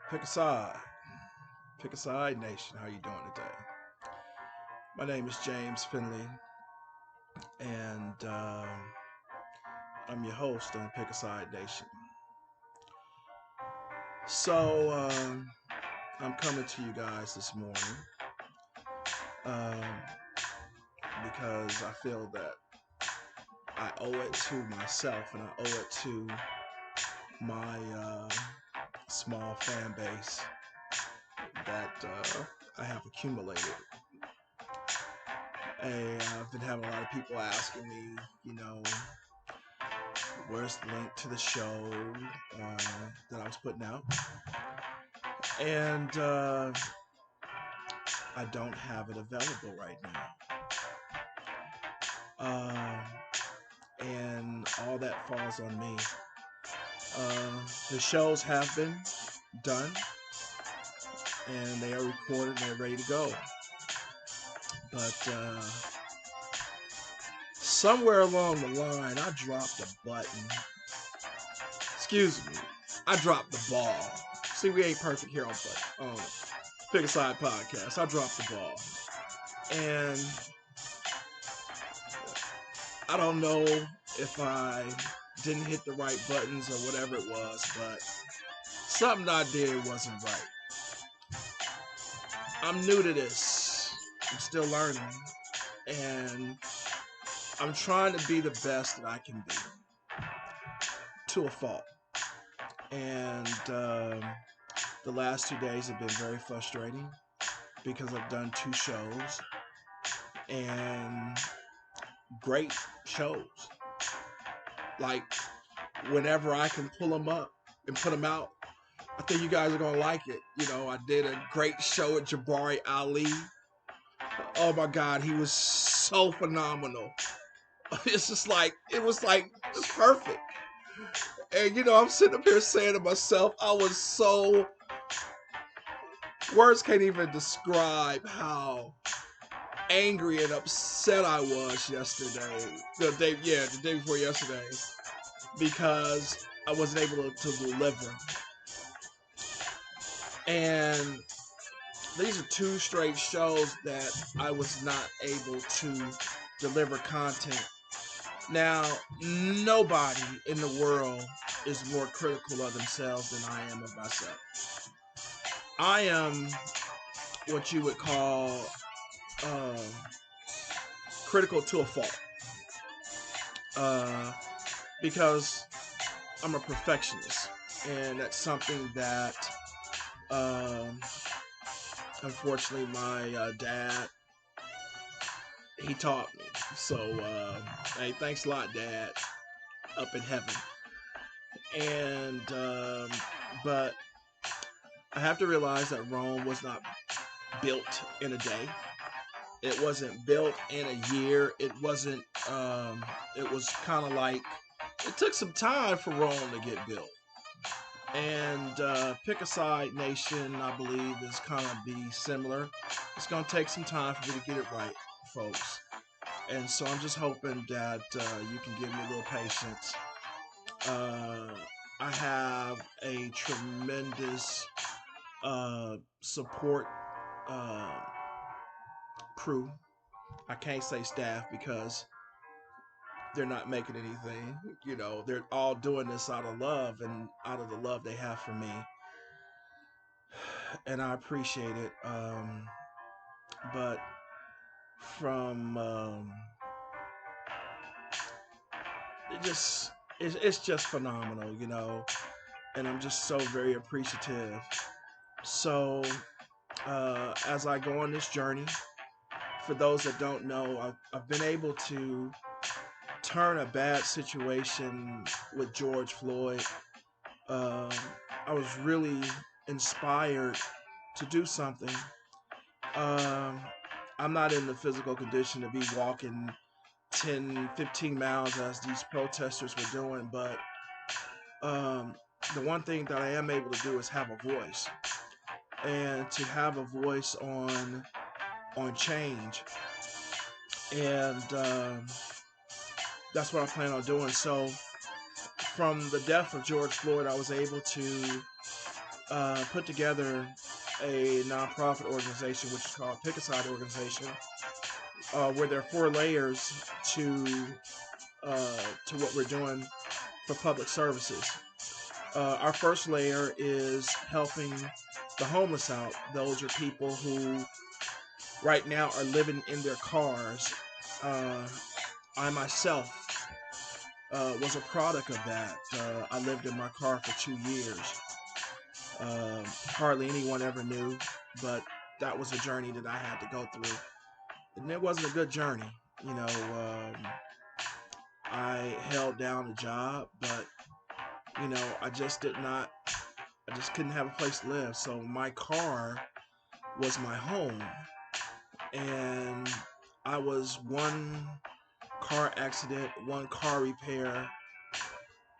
Pick a side. Pick a side, nation. How you doing today? My name is James Finley, and I'm your host on Pick a Side Nation. So I'm coming to you guys this morning um, because I feel that I owe it to myself and I owe it to my small fan base that I have accumulated. I've been having a lot of people asking me, where's the link to the show that I was putting out? And I don't have it available right now. And all that falls on me. The shows have been done and they are recorded and they're ready to go. But somewhere along the line, I dropped a button. Excuse me. I dropped the ball. See, we ain't perfect here on Pick a Side Podcast. I dropped the ball. And I don't know if I didn't hit the right buttons or whatever it was, but something I did wasn't right. I'm new to this. I'm still learning. And I'm trying to be the best that I can be to a fault. And the last 2 days have been very frustrating because I've done 2 shows and great shows. Like, whenever I can pull them up and put them out, I think you guys are going to like it. I did a great show with Jabari Ali. Oh my God, he was so phenomenal. It's just like, it's perfect. And, I'm sitting up here saying to myself, words can't even describe how angry and upset I was yesterday. The day before yesterday. Because I wasn't able to deliver. And these are 2 straight shows that I was not able to deliver content. Now, nobody in the world is more critical of themselves than I am of myself. I am what you would call uh, critical to a fault. Because I'm a perfectionist. And that's something that, unfortunately, my dad, he taught me. So, hey, thanks a lot, Dad, up in heaven. And, but I have to realize that Rome was not built in a day. It wasn't built in a year. It wasn't, it was kind of like, it took some time for Rome to get built. And Pick a Side Nation, I believe, is kind of be similar. It's going to take some time for me to get it right, folks. And so I'm just hoping that you can give me a little patience. I have a tremendous support crew. I can't say staff because they're not making anything. They're all doing this out of love and out of the love they have for me. And I appreciate it. But from it's just phenomenal, and I'm just so very appreciative. So as I go on this journey, for those that don't know, I've been able to turn a bad situation with George Floyd. um, I was really inspired to do something. um, I'm not in the physical condition to be walking 10, 15 miles as these protesters were doing, but um, the one thing that I am able to do is have a voice, and to have a voice on change, and that's what I plan on doing. So, from the death of George Floyd, I was able to put together a nonprofit organization, which is called Pick a Side Organization, where there are 4 layers to to what we're doing for public services. Our first layer is helping the homeless out. Those are people who right now are living in their cars. Uh, I myself was a product of that. I lived in my car for 2 years. Hardly anyone ever knew, but that was a journey that I had to go through. And it wasn't a good journey. You know, I held down a job, but, I just did not, I just couldn't have a place to live. So my car was my home. And I was one car accident, one car repair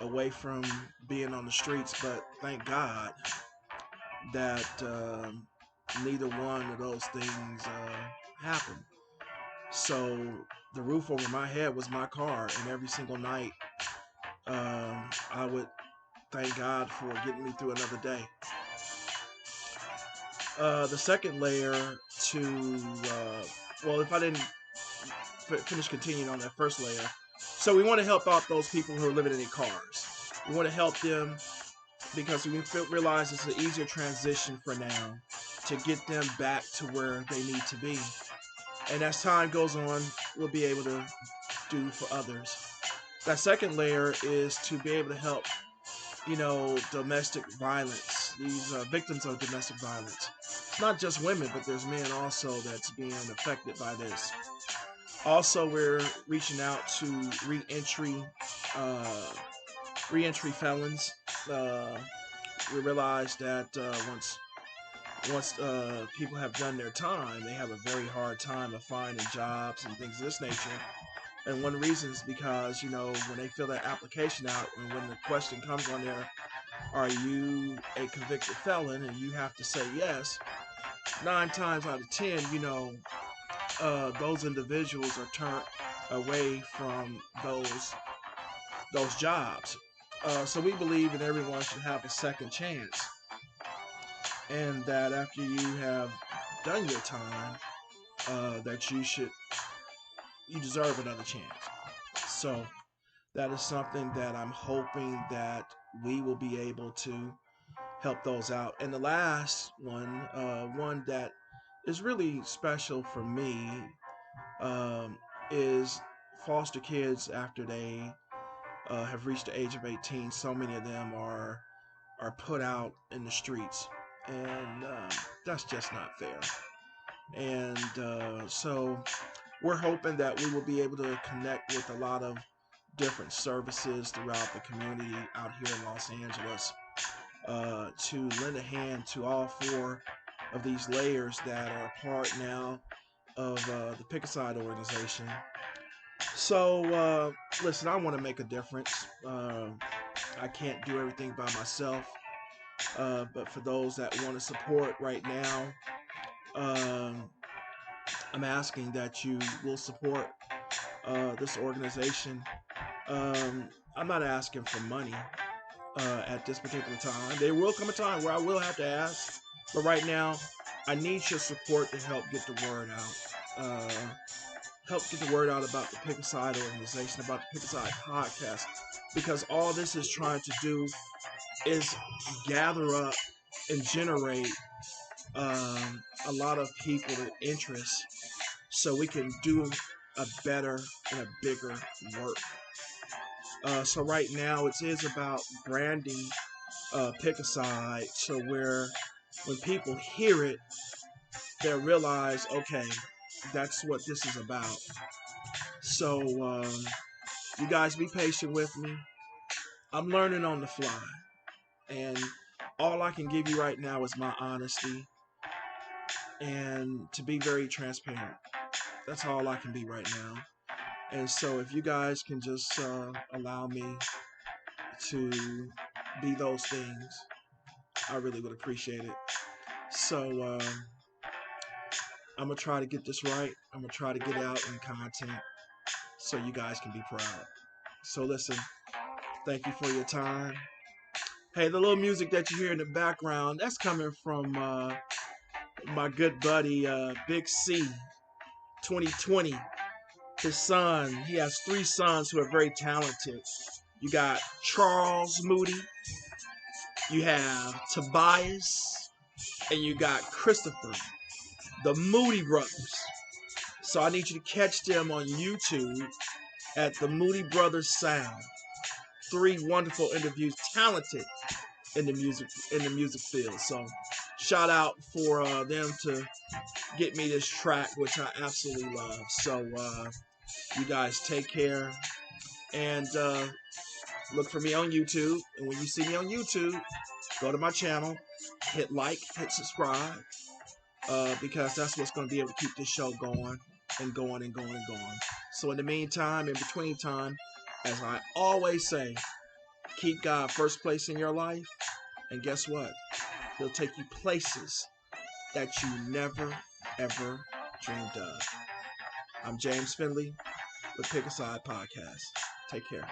away from being on the streets, but thank God that neither one of those things happened. So the roof over my head was my car, and every single night I would thank God for getting me through another day. The second layer to, well, if I didn't finish continuing on that first layer, so we want to help out those people who are living in their cars. We want to help them because we realize it's an easier transition for now to get them back to where they need to be. And as time goes on, we'll be able to do for others. That second layer is to be able to help, domestic violence, these victims of domestic violence. It's not just women, but there's men also that's being affected by this. Also, we're reaching out to uh, reentry felons. Uh, we realize that once people have done their time, they have a very hard time of finding jobs and things of this nature. And one reason is because when they fill that application out, and when the question comes on there, are you a convicted felon, and you have to say yes. 9 times out of 10, those individuals are turned away from those jobs. So we believe that everyone should have a second chance, and that after you have done your time, that you deserve another chance. So that is something that I'm hoping that we will be able to help those out. And the last one that is really special for me, um, is foster kids after they have reached the age of 18. So many of them are put out in the streets, and that's just not fair. And so we're hoping that we will be able to connect with a lot of different services throughout the community out here in Los Angeles, to lend a hand to all 4 of these layers that are a part now of the Pick a Side organization. So, listen, I want to make a difference. I can't do everything by myself, but for those that want to support right now, um, I'm asking that you will support this organization. I'm not asking for money at this particular time. There will come a time where I will have to ask, but right now, I need your support to help get the word out. Help get the word out about the Pick a Side organization, about the Pick a Side podcast, because all this is trying to do is gather up and generate a lot of people with interest so we can do a better and a bigger work. So right now it is about branding Pick a Side, so where when people hear it, they'll realize, okay, that's what this is about. So you guys be patient with me. I'm learning on the fly, and all I can give you right now is my honesty and to be very transparent. That's all I can be right now. And so if you guys can just allow me to be those things, I really would appreciate it. So I'm gonna try to get this right. I'm gonna try to get out in content so you guys can be proud. So listen, thank you for your time. Hey, the little music that you hear in the background, that's coming from my good buddy Big C, 2020. His son, he has 3 sons who are very talented. You got Charles Moody, you have Tobias, and you got Christopher, the Moody brothers. So I need you to catch them on YouTube at the Moody Brothers Sound. 3 wonderful interviews, talented in the music field. So shout out for them to get me this track, which I absolutely love. So you guys take care and look for me on YouTube. And when you see me on YouTube, go to my channel, hit like, hit subscribe, because that's what's going to be able to keep this show going and going and going and going. So in the meantime, in between time, as I always say, keep God first place in your life. And guess what? He'll take you places that you never, ever dreamed of. I'm James Finley with Pick a Side Podcast. Take care.